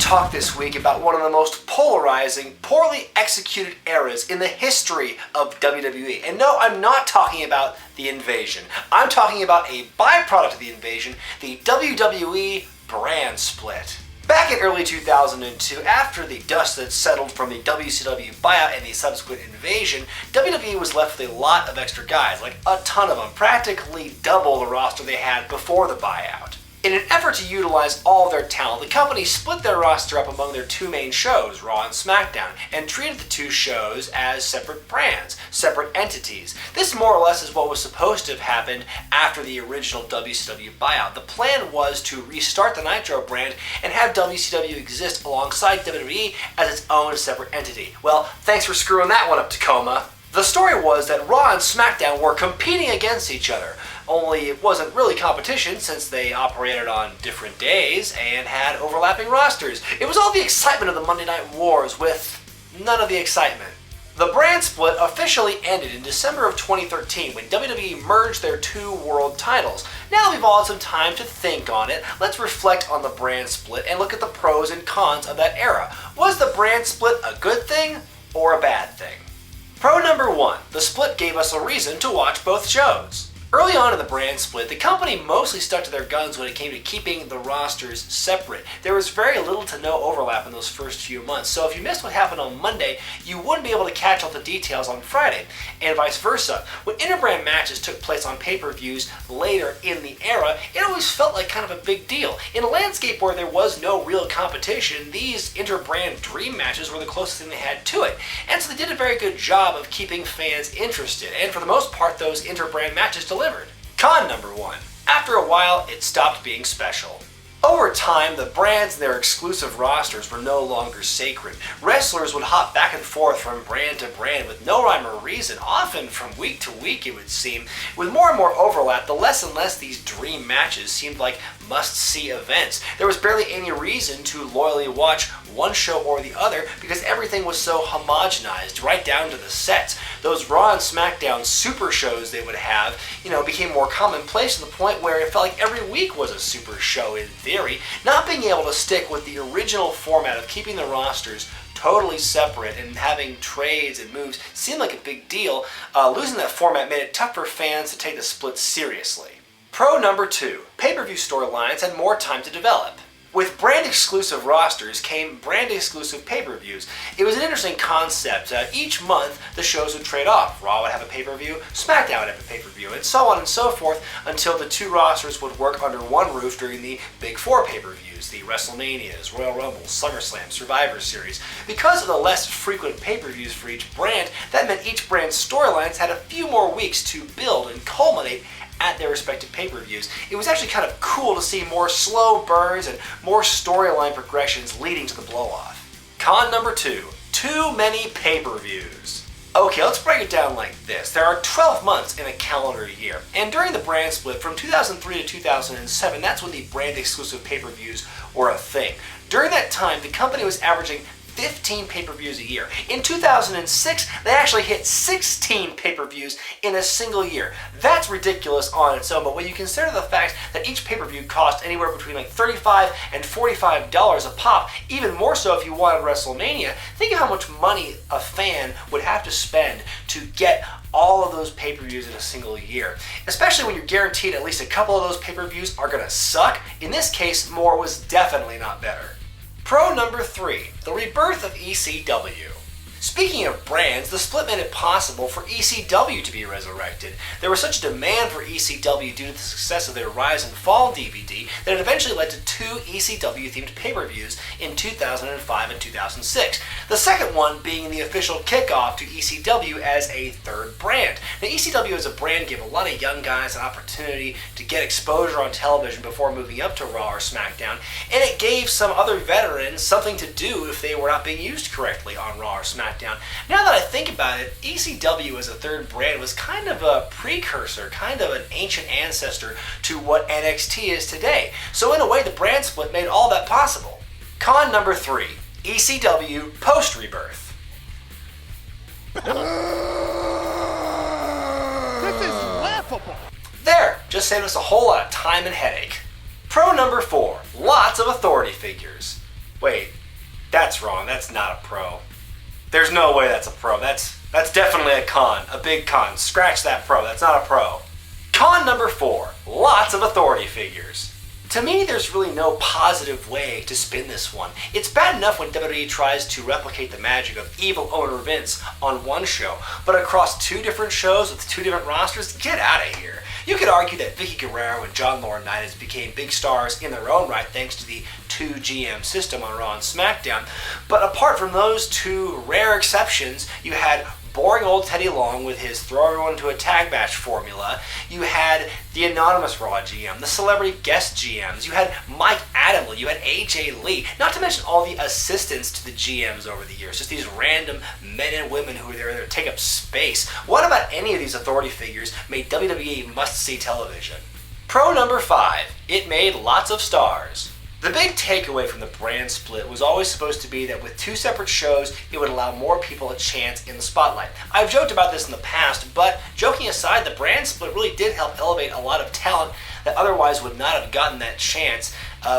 Talk this week about one of the most polarizing, poorly executed eras in the history of WWE. And no, I'm not talking about the invasion. I'm talking about a byproduct of the invasion, the WWE Brand Split. Back in early 2002, after the dust had settled from the WCW buyout and the subsequent invasion, WWE was left with a lot of extra guys, like a ton of them, practically double the roster they had before the buyout. In an effort to utilize all of their talent, the company split their roster up among their two main shows, Raw and SmackDown, and treated the two shows as separate brands, separate entities. This more or less is what was supposed to have happened after the original WCW buyout. The plan was to restart the Nitro brand and have WCW exist alongside WWE as its own separate entity. Well, thanks for screwing that one up, Tacoma. The story was that Raw and SmackDown were competing against each other, only it wasn't really competition since they operated on different days and had overlapping rosters. It was all the excitement of the Monday Night Wars with none of the excitement. The brand split officially ended in December of 2013 when WWE merged their two world titles. Now that we've all had some time to think on it, let's reflect on the brand split and look at the pros and cons of that era. Was the brand split a good thing or a bad thing? Pro number one, the split gave us a reason to watch both shows. Early on in the brand split, the company mostly stuck to their guns when it came to keeping the rosters separate. There was very little to no overlap in those first few months, so if you missed what happened on Monday, you wouldn't be able to catch all the details on Friday, and vice versa. When interbrand matches took place on pay-per-views later in the era, it always felt like kind of a big deal. In a landscape where there was no real competition, these interbrand dream matches were the closest thing they had to it, and so they did a very good job of keeping fans interested, and for the most part, those interbrand matches delivered. Con number one. After a while, it stopped being special. Over time, the brands and their exclusive rosters were no longer sacred. Wrestlers would hop back and forth from brand to brand with no rhyme or reason, often from week to week it would seem. With more and more overlap, the less and less these dream matches seemed like must-see events. There was barely any reason to loyally watch one show or the other because everything was so homogenized, right down to the sets. Those Raw and SmackDown super shows they would have, became more commonplace to the point where it felt like every week was a super show in theory. Not being able to stick with the original format of keeping the rosters totally separate and having trades and moves seemed like a big deal. Losing that format made it tough for fans to take the split seriously. Pro number two, pay-per-view storylines had more time to develop. With brand-exclusive rosters came brand-exclusive pay-per-views. It was an interesting concept. Each month, the shows would trade off. Raw would have a pay-per-view, SmackDown would have a pay-per-view, and so on and so forth until the two rosters would work under one roof during the Big Four pay-per-views, the WrestleManias, Royal Rumbles, SummerSlam, Survivor Series. Because of the less frequent pay-per-views for each brand, that meant each brand's storylines had a few more weeks to build and culminate at their respective pay-per-views. It was actually kind of cool to see more slow burns and more storyline progressions leading to the blow-off. Con number two, too many pay-per-views. Okay, let's break it down like this. There are 12 months in a calendar year, and during the brand split from 2003 to 2007, that's when the brand-exclusive pay-per-views were a thing. During that time, the company was averaging 15 pay-per-views a year. In 2006, they actually hit 16 pay-per-views in a single year. That's ridiculous on its own, but when you consider the fact that each pay-per-view cost anywhere between like $35 and $45 a pop, even more so if you wanted WrestleMania, think of how much money a fan would have to spend to get all of those pay-per-views in a single year. Especially when you're guaranteed at least a couple of those pay-per-views are gonna suck. In this case, more was definitely not better. Pro number three, the rebirth of ECW. Speaking of brands, the split made it possible for ECW to be resurrected. There was such a demand for ECW due to the success of their Rise and Fall DVD that it eventually led to two ECW-themed pay-per-views in 2005 and 2006. The second one being the official kickoff to ECW as a third brand. Now, ECW as a brand gave a lot of young guys an opportunity to get exposure on television before moving up to Raw or SmackDown, and it gave some other veterans something to do if they were not being used correctly on Raw or SmackDown. SmackDown. Now that I think about it, ECW as a third brand was kind of a precursor, kind of an ancient ancestor to what NXT is today. So in a way, the brand split made all that possible. Con number 3, ECW post-rebirth. This is laughable. There, just saved us a whole lot of time and headache. Pro number 4, lots of authority figures. Wait, that's wrong, that's not a pro. There's no way that's a pro, that's definitely a con, a big con. Scratch that pro, that's not a pro. Con number 4, lots of authority figures. To me, there's really no positive way to spin this one. It's bad enough when WWE tries to replicate the magic of evil owner Vince on one show, but across 2 different shows with 2 different rosters, get out of here. You could argue that Vicky Guerrero and John Laurinaitis became big stars in their own right thanks to the 2 GM system on Raw and SmackDown, but apart from those 2 rare exceptions, you had boring old Teddy Long with his throw everyone into a tag match formula. You had the anonymous Raw GM, the celebrity guest GMs. You had Mike Adamle. You had AJ Lee. Not to mention all the assistants to the GMs over the years. Just these random men and women who are there to take up space. What about any of these authority figures made WWE must-see television? Pro number 5. It made lots of stars. The big takeaway from the brand split was always supposed to be that with 2 separate shows, it would allow more people a chance in the spotlight. I've joked about this in the past, but joking aside, the brand split really did help elevate a lot of talent that otherwise would not have gotten that chance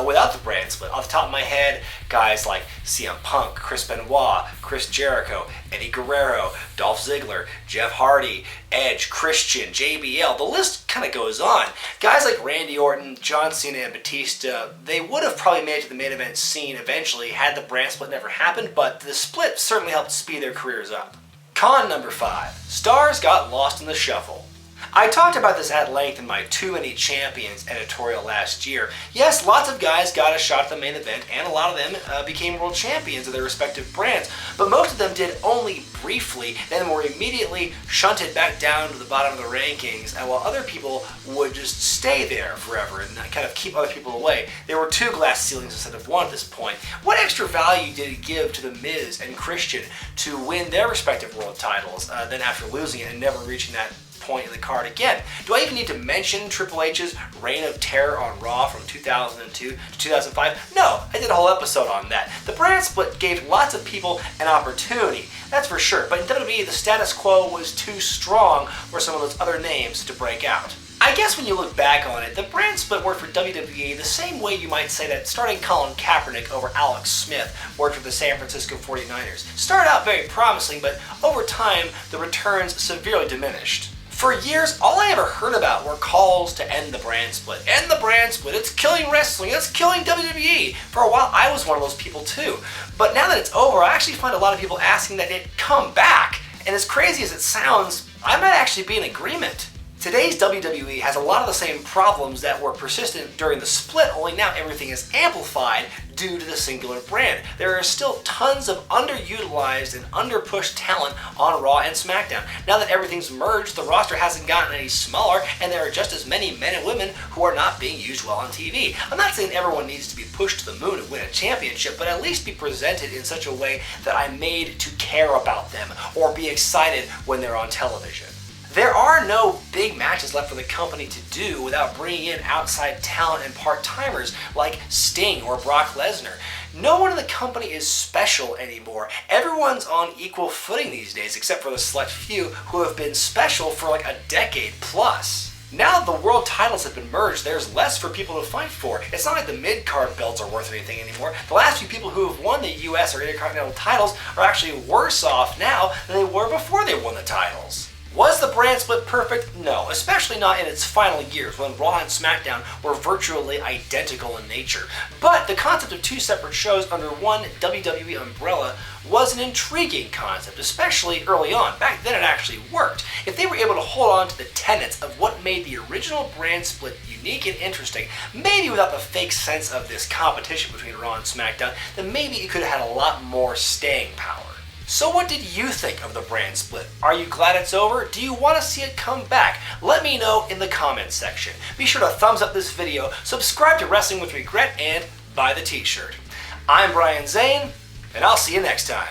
without the brand split. Off the top of my head, guys like CM Punk, Chris Benoit, Chris Jericho, Eddie Guerrero, Dolph Ziggler, Jeff Hardy, Edge, Christian, JBL, the list kind of goes on. Guys like Randy Orton, John Cena, and Batista, they would have probably made it to the main event scene eventually had the brand split never happened, but the split certainly helped speed their careers up. Con number 5. Stars got lost in the shuffle. I talked about this at length in my Too Many Champions editorial last year. Yes, lots of guys got a shot at the main event, and a lot of them became world champions of their respective brands, but most of them did only briefly, then were immediately shunted back down to the bottom of the rankings, and while other people would just stay there forever and kind of keep other people away. There were 2 glass ceilings instead of 1 at this point. What extra value did it give to The Miz and Christian to win their respective world titles, then after losing it and never reaching that point in the card again? Do I even need to mention Triple H's reign of terror on Raw from 2002 to 2005? No, I did a whole episode on that. The brand split gave lots of people an opportunity, that's for sure, but in WWE the status quo was too strong for some of those other names to break out. I guess when you look back on it, the brand split worked for WWE the same way you might say that starting Colin Kaepernick over Alex Smith worked for the San Francisco 49ers. Started out very promising, but over time the returns severely diminished. For years, all I ever heard about were calls to end the brand split. End the brand split, it's killing wrestling, it's killing WWE. For a while, I was one of those people too. But now that it's over, I actually find a lot of people asking that it come back. And as crazy as it sounds, I might actually be in agreement. Today's WWE has a lot of the same problems that were persistent during the split, only now everything is amplified due to the singular brand. There are still tons of underutilized and underpushed talent on Raw and SmackDown. Now that everything's merged, the roster hasn't gotten any smaller, and there are just as many men and women who are not being used well on TV. I'm not saying everyone needs to be pushed to the moon and win a championship, but at least be presented in such a way that I'm made to care about them or be excited when they're on television. There are no big matches left for the company to do without bringing in outside talent and part-timers like Sting or Brock Lesnar. No one in the company is special anymore. Everyone's on equal footing these days, except for the select few who have been special for like a decade plus. Now that the world titles have been merged, there's less for people to fight for. It's not like the mid-card belts are worth anything anymore. The last few people who have won the US or Intercontinental titles are actually worse off now than they were before they won the titles. Was the brand split perfect? No, especially not in its final years when Raw and SmackDown were virtually identical in nature. But the concept of 2 separate shows under one WWE umbrella was an intriguing concept, especially early on. Back then it actually worked. If they were able to hold on to the tenets of what made the original brand split unique and interesting, maybe without the fake sense of this competition between Raw and SmackDown, then maybe it could have had a lot more staying power. So what did you think of the brand split? Are you glad it's over? Do you want to see it come back? Let me know in the comments section. Be sure to thumbs up this video, subscribe to Wrestling with Regret, and buy the t-shirt. I'm Brian Zane, and I'll see you next time.